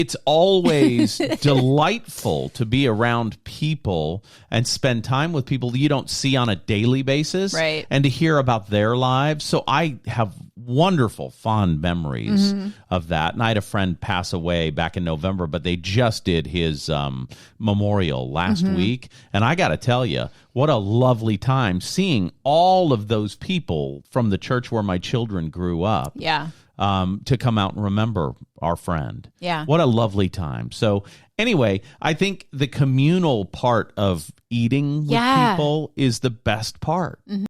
it's always delightful to be around people and spend time with people that you don't see on a daily basis, right, and to hear about their lives. So I have wonderful, fond memories of that. And I had a friend pass away back in November, but they just did his memorial last week. And I got to tell you, what a lovely time seeing all of those people from the church where my children grew up. Yeah. To come out and remember our friend. Yeah. What a lovely time. So anyway, I think the communal part of eating with people is the best part.